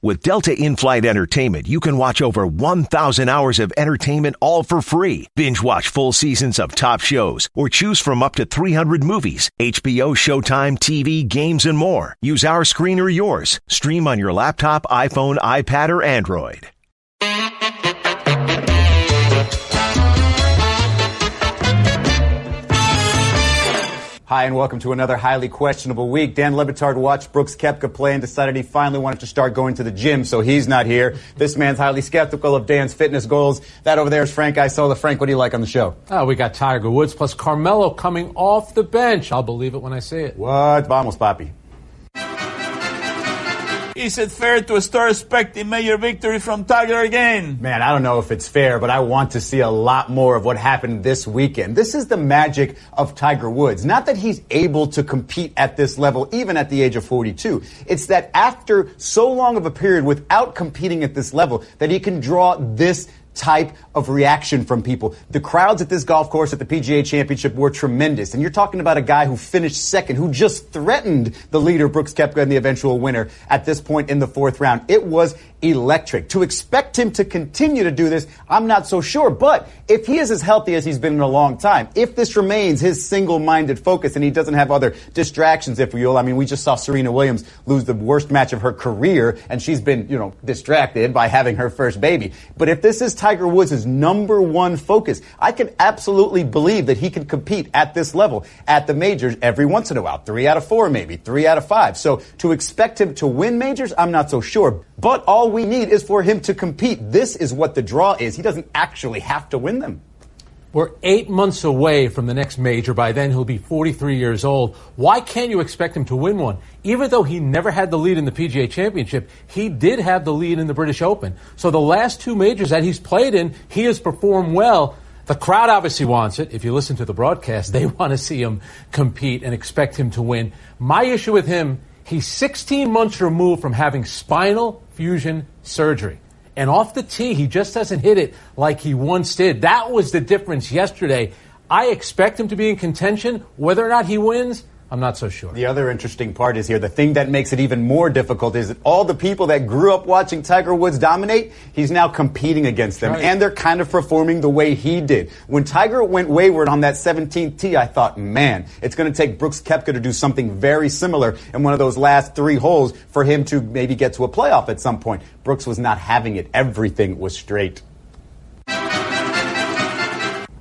With Delta in-flight entertainment, you can watch over 1,000 hours of entertainment all for free. Binge watch full seasons of top shows or choose from up to 300 movies, HBO, Showtime, TV, games, and more. Use our screen or yours. Stream on your laptop, iPhone, iPad, or Android. Hi, and welcome to another highly questionable week. Dan Le Batard watched Brooks Koepka play and decided he finally wanted to start going to the gym, so he's not here. This man's highly skeptical of Dan's fitness goals. That over there is Frank Isola. Frank, what do you like on the show? Oh, we got Tiger Woods plus Carmelo coming off the bench. I'll believe it when I see it. What? Vamos, Papi. Is it fair to start expecting major victory from Tiger again? Man, I don't know if it's fair, but I want to see a lot more of what happened this weekend. This is the magic of Tiger Woods. Not that he's able to compete at this level, even at the age of 42. It's that after so long of a period without competing at this level, that he can draw this type of reaction from people. The crowds at this golf course at the PGA Championship were tremendous. And you're talking about a guy who finished second, who just threatened the leader, Brooks Koepka, and the eventual winner at this point in the fourth round. It was electric. To expect him to continue to do this, I'm not so sure. But if he is as healthy as he's been in a long time, if this remains his single-minded focus and he doesn't have other distractions, if you will, I mean, we just saw Serena Williams lose the worst match of her career, and she's been, distracted by having her first baby. But if this is Tiger Woods' number one focus, I can absolutely believe that he can compete at this level at the majors every once in a while. 3 out of 4, maybe 3 out of 5. So to expect him to win majors, I'm not so sure. But all we need is for him to compete. This is what the draw is. He doesn't actually have to win them. We're 8 months away from the next major. By then, he'll be 43 years old. Why can't you expect him to win one? Even though he never had the lead in the PGA Championship, he did have the lead in the British Open. So the last 2 majors that he's played in, he has performed well. The crowd obviously wants it. If you listen to the broadcast, they want to see him compete and expect him to win. My issue with him, he's 16 months removed from having spinal fusion surgery. And off the tee, he just doesn't hit it like he once did. That was the difference yesterday. I expect him to be in contention. Whether or not he wins, I'm not so sure. The other interesting part is here, the thing that makes it even more difficult is that all the people that grew up watching Tiger Woods dominate, he's now competing against them. Right. And they're kind of performing the way he did. When Tiger went wayward on that 17th tee, I thought, man, it's going to take Brooks Koepka to do something very similar in one of those last 3 holes for him to maybe get to a playoff at some point. Brooks was not having it. Everything was straight.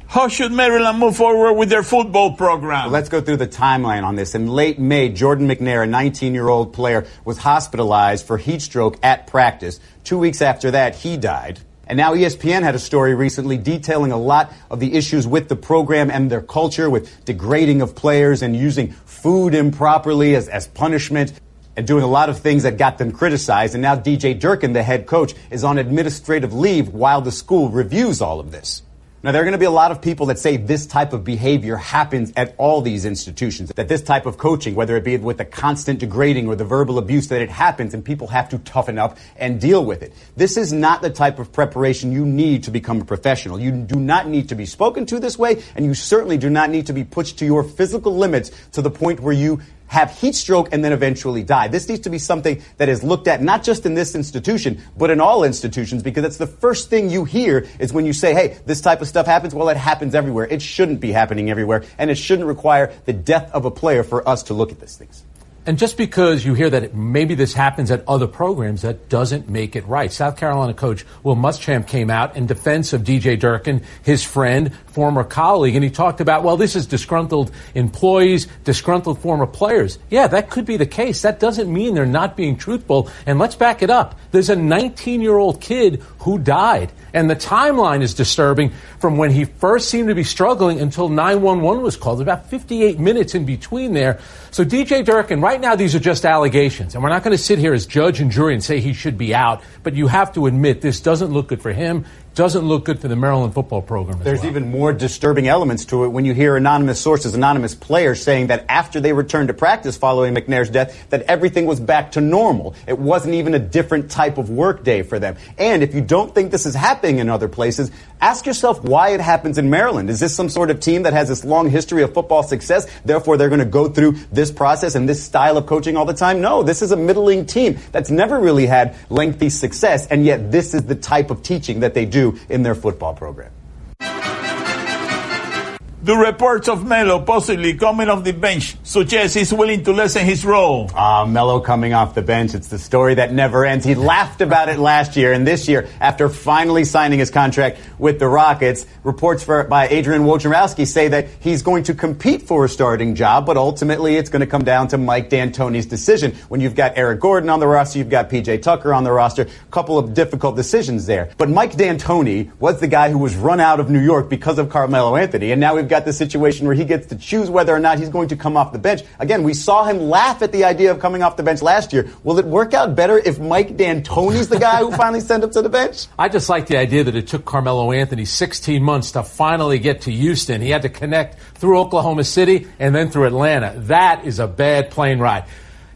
How should Maryland move forward with their football program? Well, let's go through the timeline on this. In late May, Jordan McNair, a 19-year-old player, was hospitalized for heat stroke at practice. 2 weeks after that, he died. And now ESPN had a story recently detailing a lot of the issues with the program and their culture, with degrading of players and using food improperly as punishment, and doing a lot of things that got them criticized. And now DJ Durkin, the head coach, is on administrative leave while the school reviews all of this. Now, there are going to be a lot of people that say this type of behavior happens at all these institutions, that this type of coaching, whether it be with the constant degrading or the verbal abuse, that it happens and people have to toughen up and deal with it. This is not the type of preparation you need to become a professional. You do not need to be spoken to this way, and you certainly do not need to be pushed to your physical limits to the point where you have heat stroke and then eventually die. This needs to be something that is looked at not just in this institution, but in all institutions, because that's the first thing you hear is when you say, hey, this type of stuff happens. Well, it happens everywhere. It shouldn't be happening everywhere, and it shouldn't require the death of a player for us to look at these things. And just because you hear that maybe this happens at other programs, that doesn't make it right. South Carolina coach Will Muschamp came out in defense of DJ Durkin, his friend, former colleague, and he talked about, well, this is disgruntled employees, disgruntled former players. Yeah, that could be the case. That doesn't mean they're not being truthful. And let's back it up. There's a 19-year-old kid who died. And the timeline is disturbing from when he first seemed to be struggling until 911 was called. About 58 minutes in between there. So DJ Durkin, right now these are just allegations. And we're not going to sit here as judge and jury and say he should be out. But you have to admit this doesn't look good for him doesn't look good for the Maryland football program. There's even more disturbing elements to it when you hear anonymous sources, anonymous players saying that after they returned to practice following McNair's death, that everything was back to normal. It wasn't even a different type of work day for them. And if you don't think this is happening in other places, ask yourself why it happens in Maryland. Is this some sort of team that has this long history of football success, therefore they're going to go through this process and this style of coaching all the time? No, this is a middling team that's never really had lengthy success, and yet this is the type of teaching that they do in their football program. The reports of Melo possibly coming off the bench suggest he's willing to lessen his role. Melo coming off the bench. It's the story that never ends. He laughed about it last year, and this year, after finally signing his contract with the Rockets, reports by Adrian Wojnarowski say that he's going to compete for a starting job, but ultimately it's going to come down to Mike D'Antoni's decision. When you've got Eric Gordon on the roster, you've got P.J. Tucker on the roster, a couple of difficult decisions there. But Mike D'Antoni was the guy who was run out of New York because of Carmelo Anthony, and now we've got the situation where he gets to choose whether or not he's going to come off the bench. Again, we saw him laugh at the idea of coming off the bench last year. Will it work out better if Mike D'Antoni's the guy who finally sent him to the bench? I just like the idea that it took Carmelo Anthony 16 months to finally get to Houston. He had to connect through Oklahoma City and then through Atlanta. That is a bad plane ride.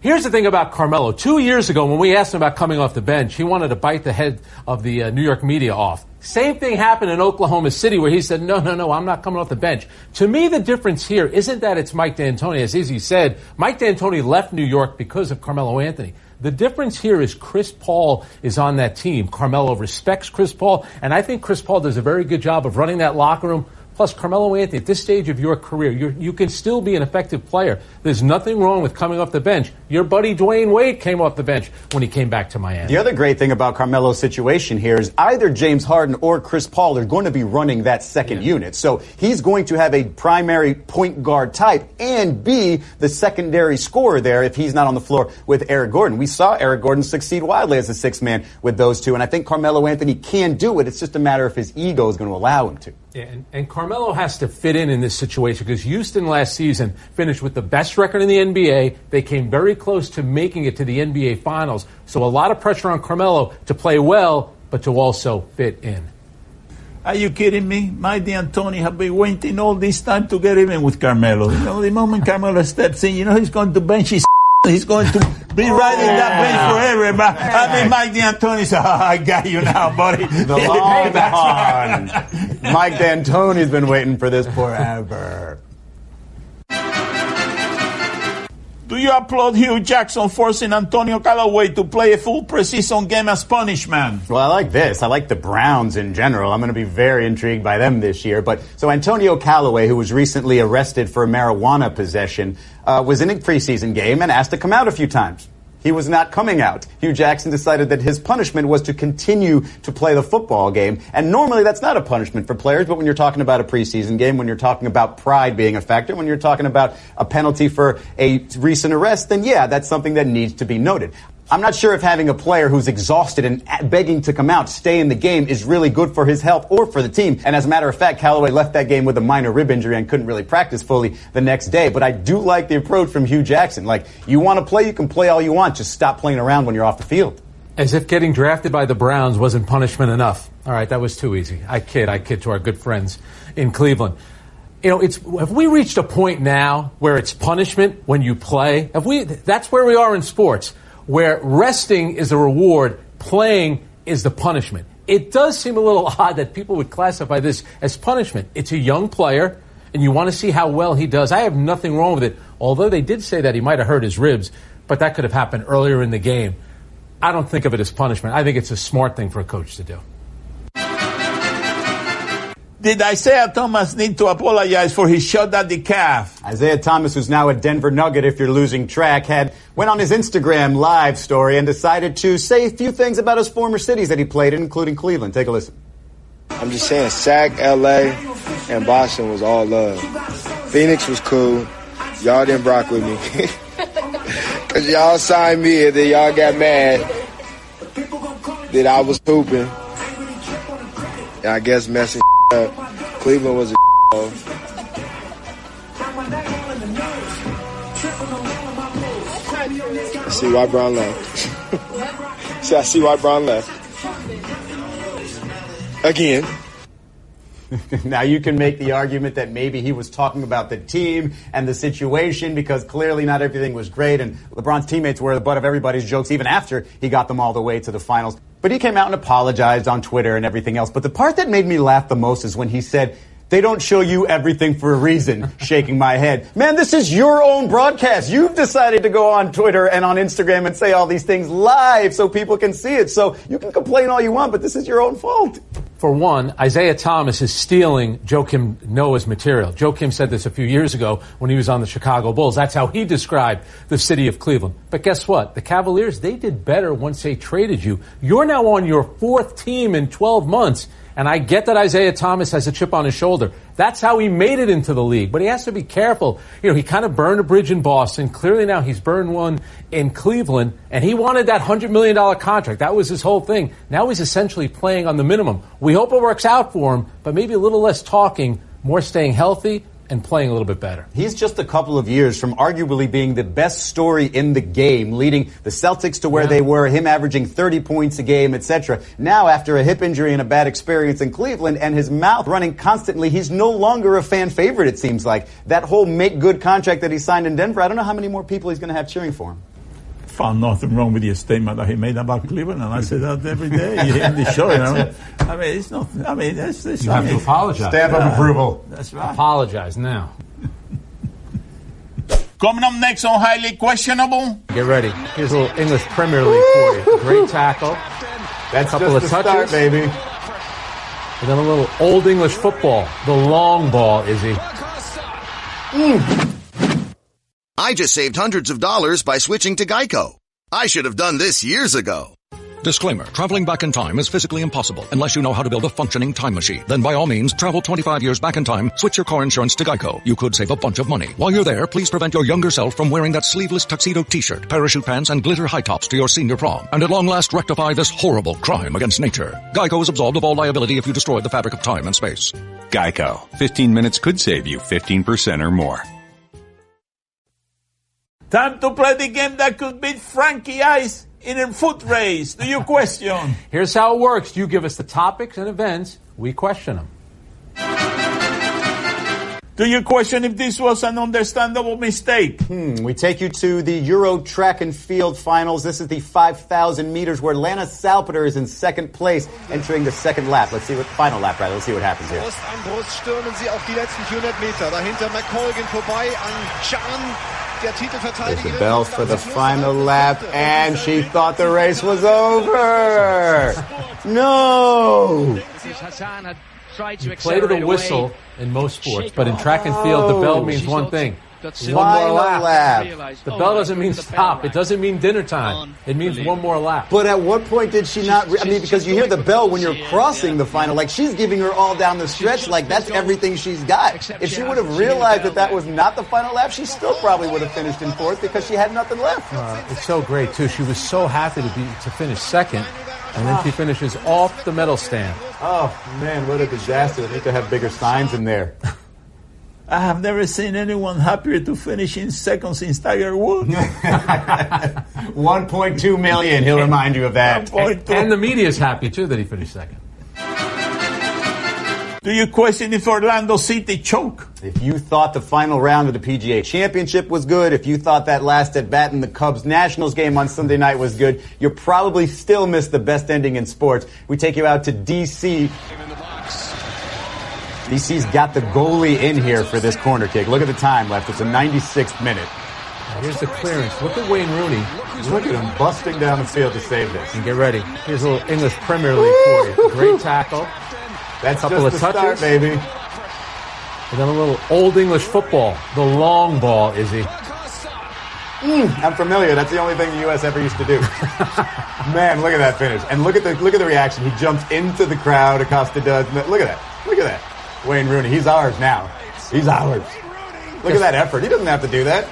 Here's the thing about Carmelo. 2 years ago, when we asked him about coming off the bench, he wanted to bite the head of the New York media off. Same thing happened in Oklahoma City where he said, no, I'm not coming off the bench. To me, the difference here isn't that it's Mike D'Antoni. As Izzy said, Mike D'Antoni left New York because of Carmelo Anthony. The difference here is Chris Paul is on that team. Carmelo respects Chris Paul, and I think Chris Paul does a very good job of running that locker room. Plus, Carmelo Anthony, at this stage of your career, you can still be an effective player. There's nothing wrong with coming off the bench. Your buddy Dwayne Wade came off the bench when he came back to Miami. The other great thing about Carmelo's situation here is either James Harden or Chris Paul are going to be running that second unit. So he's going to have a primary point guard type and be the secondary scorer there if he's not on the floor with Eric Gordon. We saw Eric Gordon succeed wildly as a sixth man with those two, and I think Carmelo Anthony can do it. It's just a matter if his ego is going to allow him to. Yeah, and Carmelo has to fit in this situation because Houston last season finished with the best record in the NBA. They came very close to making it to the NBA Finals. So a lot of pressure on Carmelo to play well, but to also fit in. Are you kidding me? Mike D'Antoni have been waiting all this time to get even with Carmelo. You know, the moment Carmelo steps in, he's going to bench his he's going to be riding that bench forever. But I mean, Mike D'Antoni said, I got you now, buddy. The long con. Mike D'Antoni's been waiting for this forever. Do you applaud Hugh Jackson forcing Antonio Callaway to play a full preseason game as punishment? Well, I like this. I like the Browns in general. I'm going to be very intrigued by them this year. So Antonio Callaway, who was recently arrested for marijuana possession, was in a preseason game and asked to come out a few times. He was not coming out. Hugh Jackson decided that his punishment was to continue to play the football game. And normally that's not a punishment for players, but when you're talking about a preseason game, when you're talking about pride being a factor, when you're talking about a penalty for a recent arrest, then yeah, that's something that needs to be noted. I'm not sure if having a player who's exhausted and begging to come out, stay in the game, is really good for his health or for the team. And as a matter of fact, Callaway left that game with a minor rib injury and couldn't really practice fully the next day. But I do like the approach from Hugh Jackson. Like, you want to play, you can play all you want. Just stop playing around when you're off the field. As if getting drafted by the Browns wasn't punishment enough. All right, that was too easy. I kid to our good friends in Cleveland. Have we reached a point now where it's punishment when you play? That's where we are in sports, where resting is a reward, playing is the punishment. It does seem a little odd that people would classify this as punishment. It's a young player, and you want to see how well he does. I have nothing wrong with it, although they did say that he might have hurt his ribs, but that could have happened earlier in the game. I don't think of it as punishment. I think it's a smart thing for a coach to do. Did Isaiah Thomas need to apologize for his shot at the calf? Isaiah Thomas, who's now a Denver Nugget if you're losing track, went on his Instagram live story and decided to say a few things about his former cities that he played in, including Cleveland. Take a listen. I'm just saying, Sac, L.A., and Boston was all love. Phoenix was cool. Y'all didn't rock with me. Because y'all signed me and then y'all got mad that I was pooping. And I guess messing up. Cleveland was a See why Brown left. I see why Brown left. again. Now, you can make the argument that maybe he was talking about the team and the situation because clearly not everything was great, and LeBron's teammates were the butt of everybody's jokes even after he got them all the way to the finals. But he came out and apologized on Twitter and everything else. But the part that made me laugh the most is when he said, "They don't show you everything for a reason," shaking my head. Man, this is your own broadcast. You've decided to go on Twitter and on Instagram and say all these things live so people can see it. So you can complain all you want, but this is your own fault. For one, Isaiah Thomas is stealing Joakim Noah's material. Joakim said this a few years ago when he was on the Chicago Bulls. That's how he described the city of Cleveland. But guess what? The Cavaliers, they did better once they traded you. You're now on your fourth team in 12 months. And I get that Isaiah Thomas has a chip on his shoulder. That's how he made it into the league. But he has to be careful. You know, he kind of burned a bridge in Boston. Clearly now he's burned one in Cleveland. And he wanted that $100 million contract. That was his whole thing. Now he's essentially playing on the minimum. We hope it works out for him, but maybe a little less talking, more staying healthy, and playing a little bit better. He's just a couple of years from arguably being the best story in the game, leading the Celtics to where they were, him averaging 30 points a game, etc. Now, after a hip injury and a bad experience in Cleveland and his mouth running constantly, he's no longer a fan favorite, it seems like. That whole make-good contract that he signed in Denver, I don't know how many more people he's going to have cheering for him. Found nothing wrong with the statement that he made about Cleveland, and I say that every day in the show. You know? I mean, it's not. I mean, that's you have to apologize. Stamp of approval. That's right. Apologize now. Coming up next on Highly Questionable. Get ready. Here's a little English Premier League for you. Great tackle. That's a couple just of the touches, start, baby. And then a little Old English football. The long ball, Izzy. I just saved hundreds of dollars by switching to Geico. I should have done this years ago. Disclaimer, traveling back in time is physically impossible unless you know how to build a functioning time machine. Then by all means, travel 25 years back in time, switch your car insurance to Geico. You could save a bunch of money. While you're there, please prevent your younger self from wearing that sleeveless tuxedo t-shirt, parachute pants, and glitter high tops to your senior prom. And at long last, rectify this horrible crime against nature. Geico is absolved of all liability if you destroy the fabric of time and space. Geico. 15 minutes could save you 15% or more. Time to play the game that could beat Frankie Ice in a foot race. Do you question? Here's how it works. You give us the topics and events. We question them. Do you question if this was an understandable mistake? We take you to the Euro track and field finals. This is the 5,000 meters where Lana Salpeter is in second place, entering the second lap. Let's see what final lap, right? Let's see what happens here. Brust an Brust stürmen sie auf die letzten 400 Meter. Dahinter McColgan vorbei an Can. There's the bell for the final lap, and she thought the race was over. No! You play to the whistle in most sports, but in track and field, the bell means one thing. One more lap. The bell doesn't mean stop. It doesn't mean dinner time. It means one more lap. But at what point did she not... I mean, because you hear the bell when you're crossing the final. Like, she's giving her all down the stretch. Like, that's everything she's got. If she would have realized that that was not the final lap, she still probably would have finished in fourth because she had nothing left. It's so great, too. She was so happy to finish second. And then she finishes off the medal stand. Oh, man, what a disaster. They need to have bigger signs in there. I have never seen anyone happier to finish in second since Tiger Woods. 1.2 million, he'll remind you of that. And the media is happy, too, that he finished second. Do you question if Orlando City choke? If you thought the final round of the PGA Championship was good, if you thought that last at-bat in the Cubs-Nationals game on Sunday night was good, you probably still missed the best ending in sports. We take you out to D.C. DC's got the goalie in here for this corner kick. Look at the time left. It's the 96th minute. Here's the clearance. Look at Wayne Rooney. Look at him busting down the field to save this. And get ready. Here's a little English Premier League for you. Great tackle. That's a couple of touches, start, baby. And then a little Old English football. The long ball, Izzy. I'm familiar. That's the only thing the U.S. ever used to do. Man, look at that finish. And look at the reaction. He jumps into the crowd. Acosta does. Look at that. Look at that. Wayne Rooney. He's ours now. He's ours. Look at that effort. He doesn't have to do that.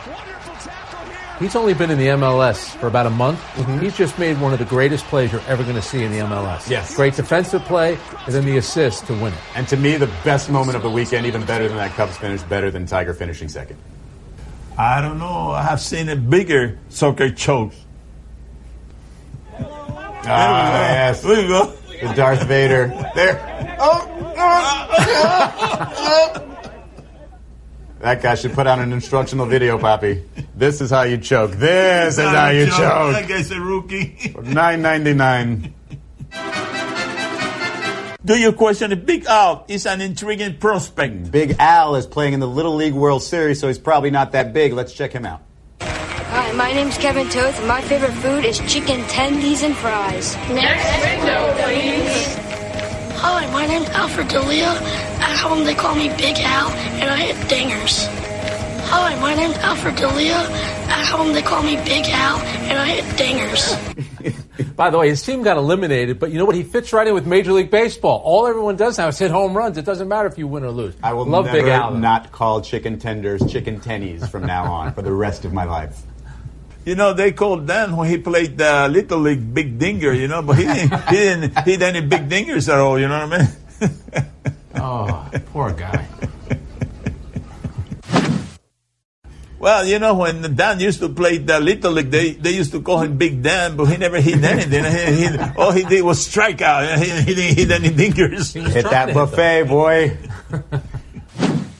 He's only been in the MLS for about a month. He's just made one of the greatest plays you're ever going to see in the MLS. Yes. Great defensive play, and then the assist to win it. And to me, the best moment of the weekend, even better than that Cubs finish, better than Tiger finishing second. I don't know. I have seen a bigger soccer choke. Yes. There you go. The Darth Vader. There. That guy should put out an instructional video, Papi. This is how you choke. This is how you choke. That guy's a rookie. $9.99. Do you question if Big Al is an intriguing prospect? Big Al is playing in the Little League World Series, so he's probably not that big. Let's check him out. Hi, my name's Kevin Toth, and my favorite food is chicken tendies and fries. Next window, please. Hi, my name's Alfred D'Elia. At home they call me Big Al, and I hit dingers. Hi, my name's Alfred D'Elia. At home they call me Big Al, and I hit dingers. By the way, his team got eliminated, but you know what? He fits right in with Major League Baseball. All everyone does now is hit home runs. It doesn't matter if you win or lose. I will love never Big Al. not call chicken tenders chicken tennies from now on for the rest of my life. You know, they called Dan when he played Little League Big Dinger, you know, but he didn't hit any big dingers at all, you know what I mean? Oh, poor guy. Well, you know, when Dan used to play the Little League, they used to call him Big Dan, but he never hit anything. All he did was strike out. He didn't hit any dingers. Hit that buffet, boy.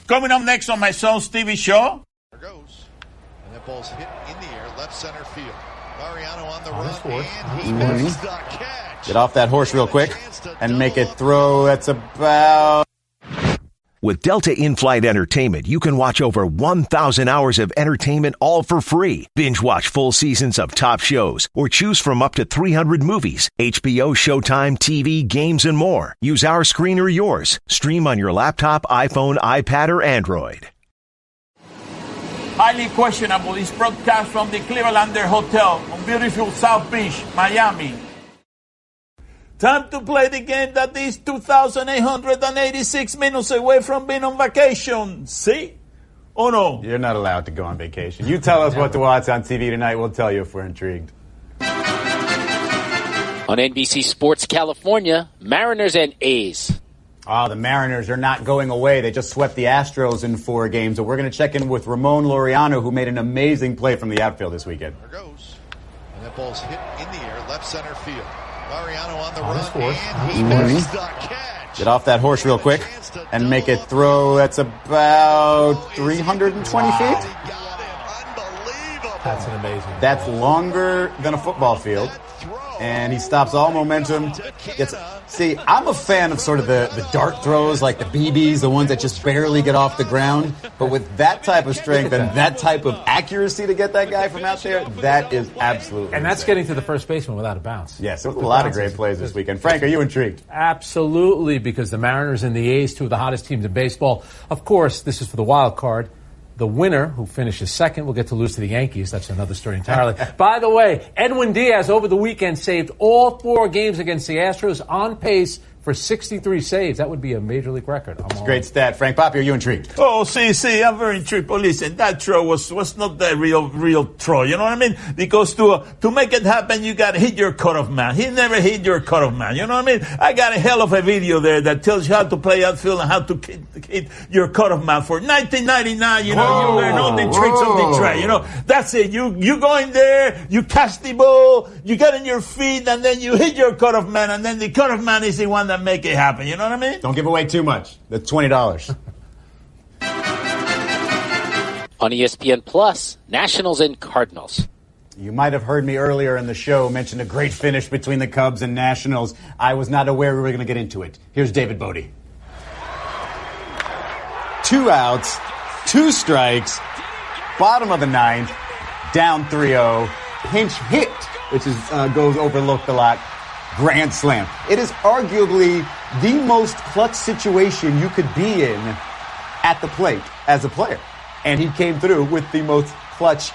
Coming up next on my son's TV show. There goes. And that ball's hit in the air, left center field. Mariano on the run, and he makes the catch. Get off that horse real quick and make it throw. That's about... With Delta in-flight entertainment, you can watch over 1,000 hours of entertainment all for free. Binge watch full seasons of top shows or choose from up to 300 movies, HBO, Showtime, TV, games, and more. Use our screen or yours. Stream on your laptop, iPhone, iPad, or Android. Highly questionable is broadcast from the Clevelander Hotel on beautiful South Beach, Miami. Time to play the game that is 2,886 minutes away from being on vacation. See? Oh, no. You're not allowed to go on vacation. You tell us what to watch on TV tonight. We'll tell you if we're intrigued. On NBC Sports California, Mariners and A's. Oh, the Mariners are not going away. They just swept the Astros in 4 games. So we're going to check in with Ramon Laureano, who made an amazing play from the outfield this weekend. There goes. And that ball's hit in the air, left center field. Mariano on the run, and he makes the catch. Get off that horse real quick and make it throw. That's about 320 feet. That's an amazing. That's longer than a football field. And he stops all momentum. See, I'm a fan of sort of the dart throws, like the BBs, the ones that just barely get off the ground. But with that type of strength and that type of accuracy to get that guy from out there, that is absolutely And that's insane. getting to the first baseman without a bounce. Yes, there was a lot of great plays this weekend. Frank, are you intrigued? Absolutely, because the Mariners and the A's, two of the hottest teams in baseball. Of course, this is for the wild card. The winner, who finishes second, will get to lose to the Yankees. That's another story entirely. By the way, Edwin Diaz over the weekend saved all 4 games against the Astros, on pace for 63 saves. That would be a major league record. It's a great stat. Frank Papi, are you intrigued? Oh, see, I'm very intrigued. But listen, that throw was not the real throw. You know what I mean? Because to make it happen, you got to hit your cutoff man. He never hit your cutoff man. You know what I mean? I got a hell of a video there that tells you how to play outfield and how to hit your cutoff man for 1999. You know, you learn all the tricks of the trade. You know, that's it. You go in there, you catch the ball, you get on your feet, and then you hit your cutoff man, and then the cutoff man is the one that make it happen. You know what I mean? Don't give away too much. That's $20. On ESPN Plus, Nationals and Cardinals. You might have heard me earlier in the show mention a great finish between the Cubs and Nationals. I was not aware we were going to get into it. Here's David Bodie. 2 outs, 2 strikes, bottom of the 9th, down 3-0, pinch hit, which is goes overlooked a lot. Grand slam. It is arguably the most clutch situation you could be in at the plate as a player. And he came through with the most clutch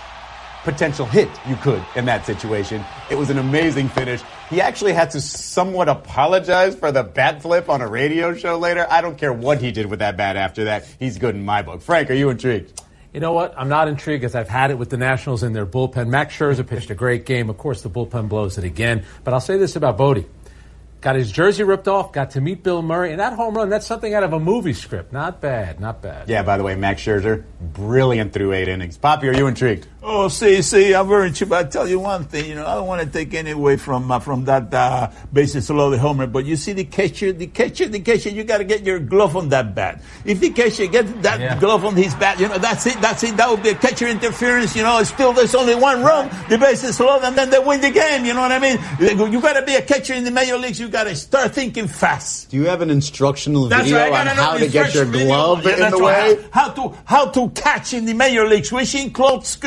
potential hit you could in that situation. It was an amazing finish. He actually had to somewhat apologize for the bat flip on a radio show later. I don't care what he did with that bat after that. He's good in my book. Frank, are you intrigued? You know what? I'm not intrigued because I've had it with the Nationals in their bullpen. Max Scherzer pitched a great game. Of course, the bullpen blows it again. But I'll say this about Bodie. Got his jersey ripped off, got to meet Bill Murray, and that home run, that's something out of a movie script. Not bad, not bad. Yeah, by the way, Max Scherzer, brilliant through 8 innings. Papi, are you intrigued? Oh, see, I'm very cheap. I tell you one thing, I don't want to take any away from that bases loaded homer, but you see the catcher, you got to get your glove on that bat. If the catcher gets that glove on his bat, that's it. That would be a catcher interference, still there's only one run, the bases loaded, and then they win the game, you know what I mean? You got to be a catcher in the major leagues, you got to start thinking fast. Do you have an instructional video right. on how to get your glove in the way? How to catch in the major leagues, which includes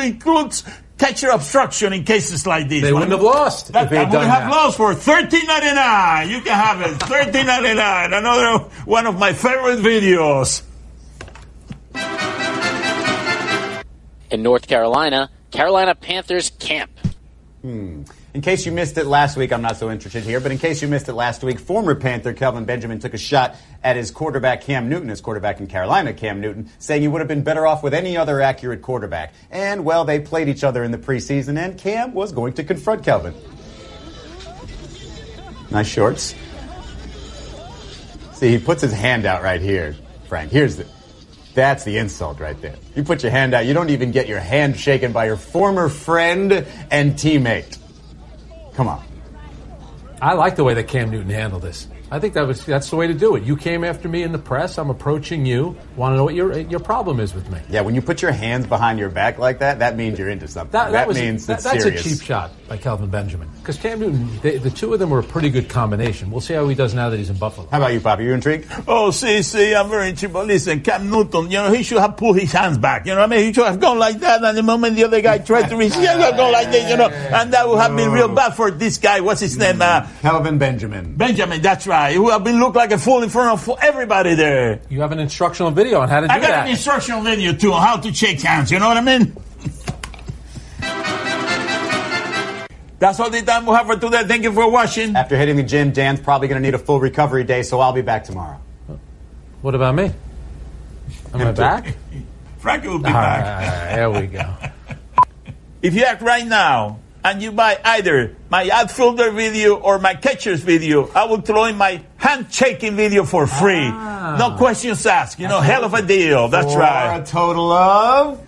catcher obstruction in cases like these. They wouldn't have lost if they had done that. Lost for $13.99. You can have it, $13.99. Another one of my favorite videos. In North Carolina, Carolina Panthers camp. In case you missed it last week, I'm not so interested here, but in case you missed it last week, former Panther Kelvin Benjamin took a shot at his quarterback Cam Newton, his quarterback in Carolina, Cam Newton, saying he would have been better off with any other accurate quarterback. And, well, they played each other in the preseason, and Cam was going to confront Kelvin. Nice shorts. See, he puts his hand out right here, Frank. That's the insult right there. You put your hand out, you don't even get your hand shaken by your former friend and teammate. Come on. I like the way that Cam Newton handled this. I think that's the way to do it. You came after me in the press. I'm approaching you. Want to know what your problem is with me? Yeah, when you put your hands behind your back like that, that means you're into something. That means it's serious. That's a cheap shot by Kelvin Benjamin. Because Cam Newton, the two of them were a pretty good combination. We'll see how he does now that he's in Buffalo. How about you, Papi? You intrigued? Oh, see, I'm very intrigued. But listen, Cam Newton, he should have pulled his hands back. You know what I mean? He should have gone like that, and the moment the other guy tried to reach, he would go like this, and that would have been real bad for this guy. What's his name? Kelvin Benjamin. Benjamin, that's right. He would have been looked like a fool in front of everybody there. You have an instructional video on how to do that. I got an instructional video, too, on how to shake hands. You know what I mean? That's all the time we have for today. Thank you for watching. After hitting the gym, Dan's probably going to need a full recovery day, so I'll be back tomorrow. What about me? Am I back? Frankie will be back. Right, there we go. If you act right now, and you buy either my outfielder video or my catcher's video, I will throw in my handshaking video for free. No questions asked. Hell of a deal. That's right. For a total of...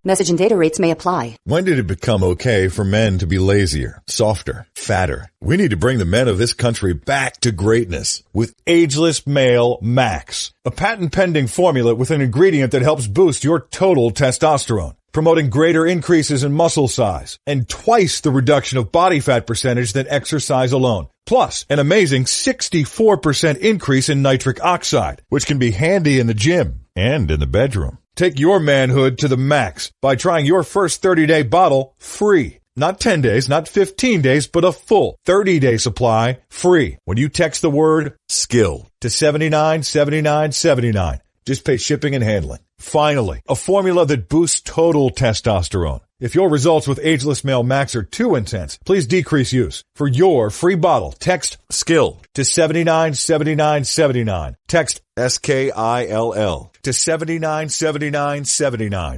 Message and data rates may apply. When did it become okay for men to be lazier, softer, fatter? We need to bring the men of this country back to greatness with Ageless Male Max, a patent-pending formula with an ingredient that helps boost your total testosterone, promoting greater increases in muscle size and twice the reduction of body fat percentage than exercise alone. Plus, an amazing 64% increase in nitric oxide, which can be handy in the gym and in the bedroom. Take your manhood to the max by trying your first 30-day bottle free. Not 10 days, not 15 days, but a full 30-day supply free when you text the word SKILL to $79.79.79. Just pay shipping and handling. Finally, a formula that boosts total testosterone. If your results with Ageless Male Max are too intense, please decrease use. For your free bottle, text SKILL to $79.79.79. Text SKILL to $79.79.79.